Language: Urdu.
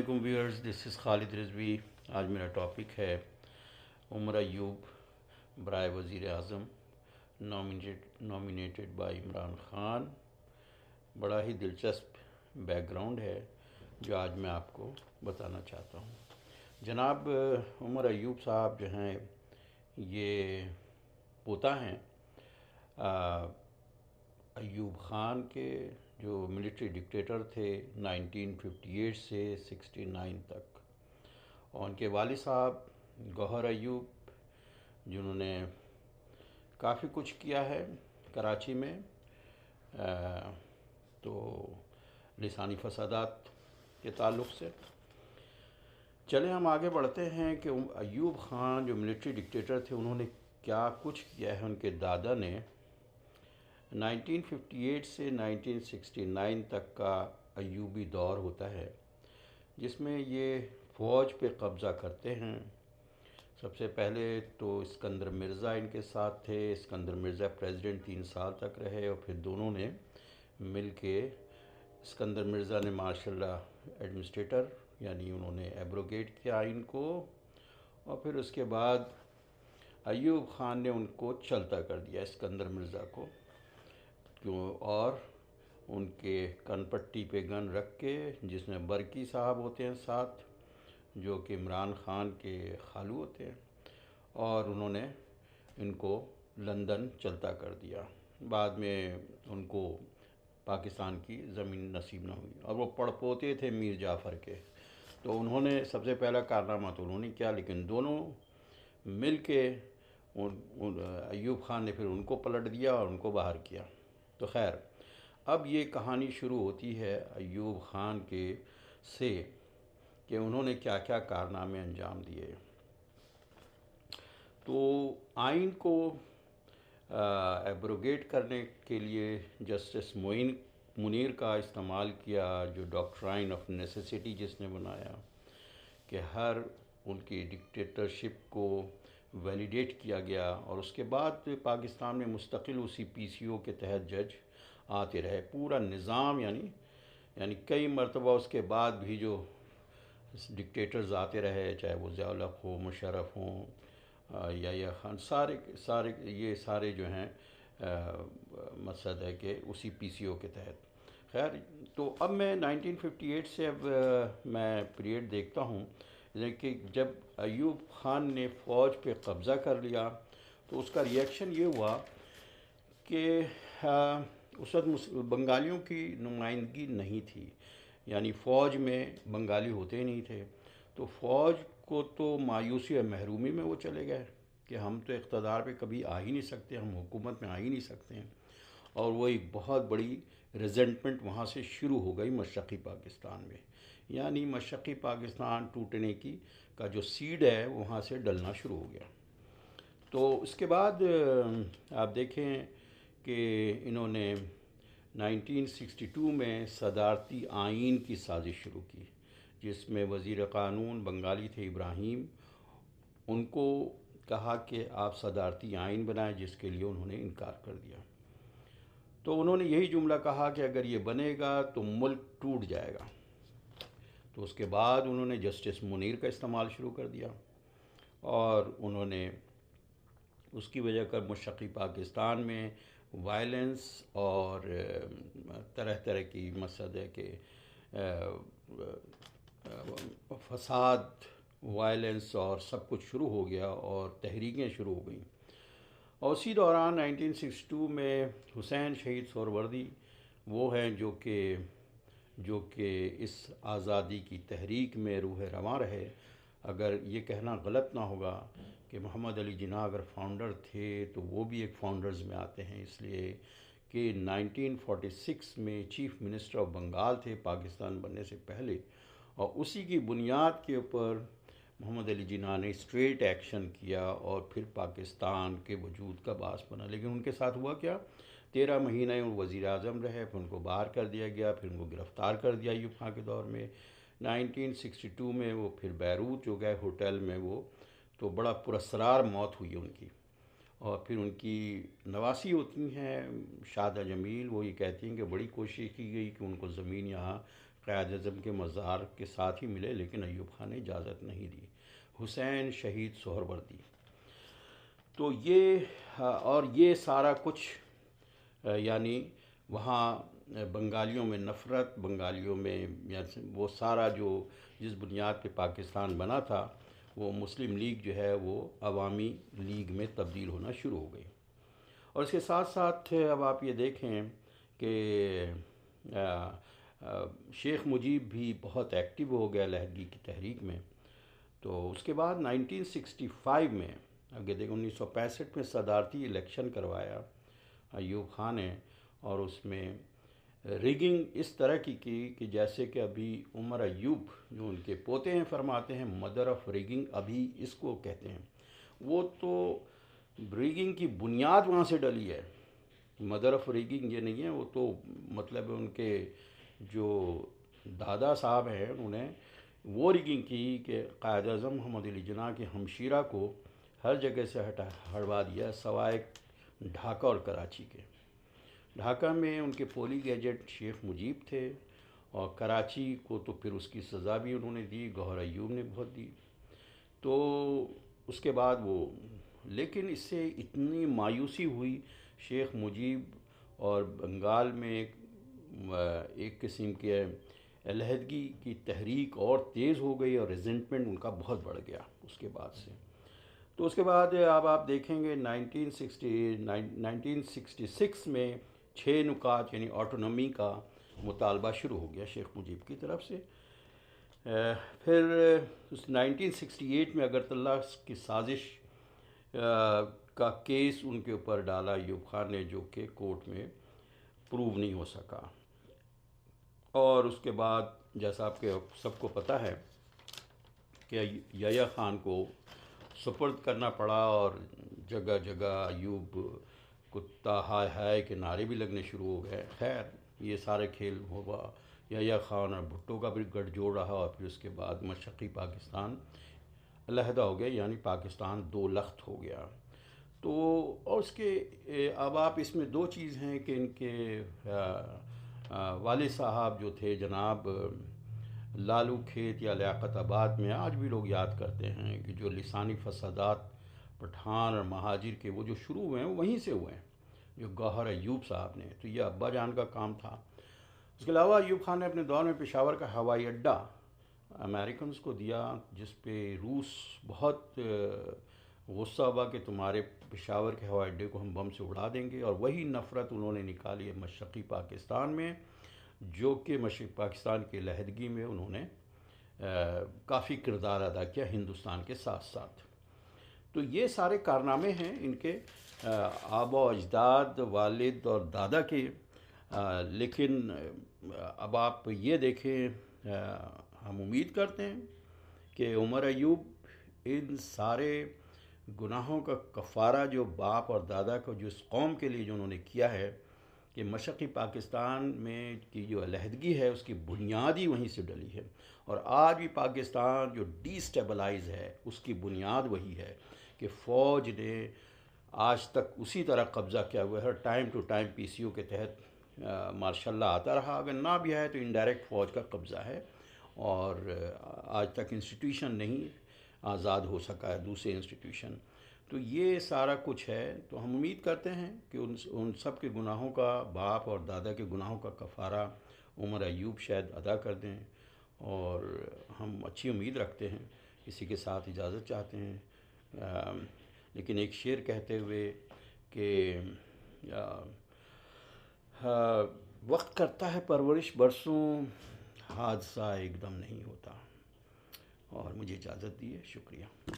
علیکم ویورز، دس از خالد رضوی۔ آج میرا ٹاپک ہے عمر ایوب برائے وزیر اعظم نامینیٹڈ بائی عمران خان۔ بڑا ہی دلچسپ بیک گراؤنڈ ہے جو آج میں آپ کو بتانا چاہتا ہوں۔ جناب عمر ایوب صاحب جو ہیں یہ پوتا ہیں ایوب خان کے، جو ملٹری ڈکٹیٹر تھے 1958 سے 69 تک، اور ان کے والد صاحب گوہر ایوب جنہوں نے کافی کچھ کیا ہے کراچی میں، تو لسانی فسادات کے تعلق سے چلے ہم آگے بڑھتے ہیں کہ ایوب خان جو ملٹری ڈکٹیٹر تھے انہوں نے کیا کچھ کیا ہے۔ ان کے دادا نے 1958 سے 1969 تک کا ایوبی دور ہوتا ہے جس میں یہ فوج پہ قبضہ کرتے ہیں۔ سب سے پہلے تو اسکندر مرزا ان کے ساتھ تھے۔ اسکندر مرزا پریزیڈنٹ 3 سال تک رہے، اور پھر دونوں نے مل کے اسکندر مرزا نے مارشل لا ایڈمنسٹریٹر یعنی انہوں نے ایبروگیٹ کیا آئین کو، اور پھر اس کے بعد ایوب خان نے ان کو چلتا کر دیا اسکندر مرزا کو، اور ان کے کن پٹی پہ گن رکھ کے، جس میں برکی صاحب ہوتے ہیں ساتھ جو کہ عمران خان کے خالو ہوتے ہیں، اور انہوں نے ان کو لندن چلتا کر دیا۔ بعد میں ان کو پاکستان کی زمین نصیب نہ ہوئی، اور وہ پڑپوتے تھے میر جعفر کے، تو انہوں نے سب سے پہلا کارنامہ تو انہوں نے کیا، لیکن دونوں مل کے ایوب خان نے پھر ان کو پلٹ دیا اور ان کو باہر کیا۔ تو خیر، اب یہ کہانی شروع ہوتی ہے ایوب خان کے سے کہ انہوں نے کیا کیا کارنامے انجام دیے۔ تو آئین کو ایبروگیٹ کرنے کے لیے جسٹس معین منیر کا استعمال کیا، جو ڈاکٹرائن آف نیسیسٹی جس نے بنایا کہ ہر ان کی ڈکٹیٹرشپ کو ویلیڈیٹ کیا گیا، اور اس کے بعد پاکستان میں مستقل اسی پی سی او کے تحت جج آتے رہے۔ پورا نظام یعنی کئی مرتبہ اس کے بعد بھی جو ڈکٹیٹرز آتے رہے، چاہے وہ ضیاء الحق ہو، مشرف ہوں، یا خان، یہ سارے جو ہیں مقصد ہے کہ اسی پی سی او کے تحت۔ خیر، تو اب میں 1958 سے اب میں پیریڈ دیکھتا ہوں کہ جب ایوب خان نے فوج پہ قبضہ کر لیا تو اس کا ریئیکشن یہ ہوا کہ اس وقت بنگالیوں کی نمائندگی نہیں تھی، یعنی فوج میں بنگالی ہوتے ہی نہیں تھے، تو فوج کو تو مایوسی اور محرومی میں وہ چلے گئے کہ ہم تو اقتدار پہ کبھی آ ہی نہیں سکتے، ہم حکومت میں آ ہی نہیں سکتے ہیں، اور وہ ایک بہت بڑی ریزنٹمنٹ وہاں سے شروع ہو گئی مشرقی پاکستان میں، یعنی مشرقی پاکستان ٹوٹنے کا جو سیڈ ہے وہاں سے ڈلنا شروع ہو گیا۔ تو اس کے بعد آپ دیکھیں کہ انہوں نے 1962 میں صدارتی آئین کی سازش شروع کی، جس میں وزیر قانون بنگالی تھے ابراہیم، ان کو کہا کہ آپ صدارتی آئین بنائیں، جس کے لیے انہوں نے انکار کر دیا۔ تو انہوں نے یہی جملہ کہا کہ اگر یہ بنے گا تو ملک ٹوٹ جائے گا۔ تو اس کے بعد انہوں نے جسٹس منیر کا استعمال شروع کر دیا، اور انہوں نے اس کی وجہ کر مشرقی پاکستان میں وائلنس اور طرح طرح کی مقصد ہے کہ فساد، وائلنس اور سب کچھ شروع ہو گیا، اور تحریکیں شروع ہو گئیں۔ اور اسی دوران 1962 میں حسین شہید سہروردی وہ ہیں جو کہ اس آزادی کی تحریک میں روح رواں رہے۔ اگر یہ کہنا غلط نہ ہوگا کہ محمد علی جناح اگر فاؤنڈر تھے تو وہ بھی ایک فاؤنڈرز میں آتے ہیں، اس لیے کہ 1946 میں چیف منسٹر آف بنگال تھے پاکستان بننے سے پہلے، اور اسی کی بنیاد کے اوپر محمد علی جناح نے اسٹریٹ ایکشن کیا اور پھر پاکستان کے وجود کا باعث بنا۔ لیکن ان کے ساتھ ہوا کیا، 13 مہینے وہ وزیر اعظم رہے، پھر ان کو باہر کر دیا گیا، پھر ان کو گرفتار کر دیا ایوب خان کے دور میں۔ 1962 میں وہ پھر بیروت جو گئے ہوٹل میں، وہ تو بڑا پراسرار موت ہوئی ان کی، اور پھر ان کی نواسی ہوتی ہیں شادہ جمیل، وہ یہ کہتی ہیں کہ بڑی کوشش کی گئی کہ ان کو زمین یہاں قائد اعظم کے مزار کے ساتھ ہی ملے، لیکن ایوب خان نے اجازت نہیں دی۔ حسین شہید سہروردی، تو یہ اور یہ سارا کچھ یعنی وہاں بنگالیوں میں نفرت، بنگالیوں میں وہ سارا جو جس بنیاد پہ پاکستان بنا تھا، وہ مسلم لیگ جو ہے وہ عوامی لیگ میں تبدیل ہونا شروع ہو گئی۔ اور اس کے ساتھ ساتھ اب آپ یہ دیکھیں کہ شیخ مجیب بھی بہت ایکٹیو ہو گیا علیحدگی کی تحریک میں۔ تو اس کے بعد 1965 میں آگے دیکھیں 1965 میں صدارتی الیکشن کروایا ایوب خان نے، اور اس میں ریگنگ اس طرح کی کہ جیسے کہ ابھی عمر ایوب جو ان کے پوتے ہیں فرماتے ہیں مدر آف ریگنگ، ابھی اس کو کہتے ہیں۔ وہ تو ریگنگ کی بنیاد وہاں سے ڈلی ہے، مدر آف ریگنگ یہ نہیں ہے، وہ تو مطلب ان کے جو دادا صاحب ہیں انہوں نے وہ ریگنگ کی کہ قائد اعظم محمد علی جناح کے ہمشیرہ کو ہر جگہ سے ہٹوا دیا سوائے ڈھاکہ اور کراچی کے۔ ڈھاکہ میں ان کے پولنگ ایجنٹ شیخ مجیب تھے، اور کراچی کو تو پھر اس کی سزا بھی انہوں نے دی، گوہر ایوب نے بہت دی۔ تو اس کے بعد وہ لیکن اس سے اتنی مایوسی ہوئی شیخ مجیب، اور بنگال میں ایک قسم کے علیحدگی کی تحریک اور تیز ہو گئی، اور ریزنٹمنٹ ان کا بہت بڑھ گیا اس کے بعد سے۔ تو اس کے بعد اب آپ دیکھیں گے 1966 میں 6 نکات یعنی آٹونومی کا مطالبہ شروع ہو گیا شیخ مجیب کی طرف سے۔ پھر 1968 میں اگرتلہ کی سازش کا کیس ان کے اوپر ڈالا ایوب خان نے، جو کہ کورٹ میں پروو نہیں ہو سکا۔ اور اس کے بعد جیسا آپ کے سب کو پتہ ہے کہ یحییٰ خان کو سپرد کرنا پڑا، اور جگہ جگہ ایوب کتا ہائے ہائے کے نعرے بھی لگنے شروع ہو گئے۔ خیر یہ سارے کھیل ہوا، یحییٰ خان اور بھٹو کا بھی گٹھ جوڑ رہا، اور پھر اس کے بعد مشرقی پاکستان علیحدہ ہو گیا، یعنی پاکستان دو لخت ہو گیا۔ تو اور اس کے اب آپ اس میں دو چیز ہیں کہ ان کے والد صاحب جو تھے جناب لالو کھیت یا لیاقت آباد میں، آج بھی لوگ یاد کرتے ہیں کہ جو لسانی فسادات پٹھان اور مہاجر کے وہ جو شروع ہوئے ہیں وہیں سے ہوئے ہیں، جو گوہر ایوب صاحب نے، تو یہ ابا جان کا کام تھا۔ اس کے علاوہ ایوب خان نے اپنے دور میں پشاور کا ہوائی اڈہ امریکنز کو دیا، جس پہ روس بہت غصہ ہوا کہ تمہارے پشاور کے ہوائی اڈے کو ہم بم سے اڑا دیں گے، اور وہی نفرت انہوں نے نکالی ہے مشرقی پاکستان میں، جو کہ مشرقی پاکستان کی علیحدگی میں انہوں نے کافی کردار ادا کیا ہندوستان کے ساتھ ساتھ۔ تو یہ سارے کارنامے ہیں ان کے آبا و اجداد، والد اور دادا کے۔ لیکن اب آپ یہ دیکھیں، ہم امید کرتے ہیں کہ عمر ایوب ان سارے گناہوں کا کفارہ جو باپ اور دادا کو جو اس قوم کے لیے جو انہوں نے کیا ہے، کہ مشرقی پاکستان میں کی جو علیحدگی ہے اس کی بنیاد ہی وہیں سے ڈلی ہے، اور آج بھی پاکستان جو ڈی سٹیبلائز ہے اس کی بنیاد وہی ہے کہ فوج نے آج تک اسی طرح قبضہ کیا ہوا ہے، ہر ٹائم ٹو ٹائم پی سی او کے تحت مارشاء اللہ آتا رہا، اگر نہ بھی آئے تو انڈائریکٹ فوج کا قبضہ ہے، اور آج تک انسٹیٹیوشن نہیں آزاد ہو سکا ہے دوسرے انسٹیٹیوشن۔ تو یہ سارا کچھ ہے، تو ہم امید کرتے ہیں کہ ان سب کے گناہوں کا، باپ اور دادا کے گناہوں کا کفارہ عمر ایوب شاید ادا کر دیں، اور ہم اچھی امید رکھتے ہیں۔ اسی کے ساتھ اجازت چاہتے ہیں، لیکن ایک شعر کہتے ہوئے کہ وقت کرتا ہے پرورش برسوں، حادثہ ایک دم نہیں ہوتا۔ اور مجھے اجازت دیے، شکریہ۔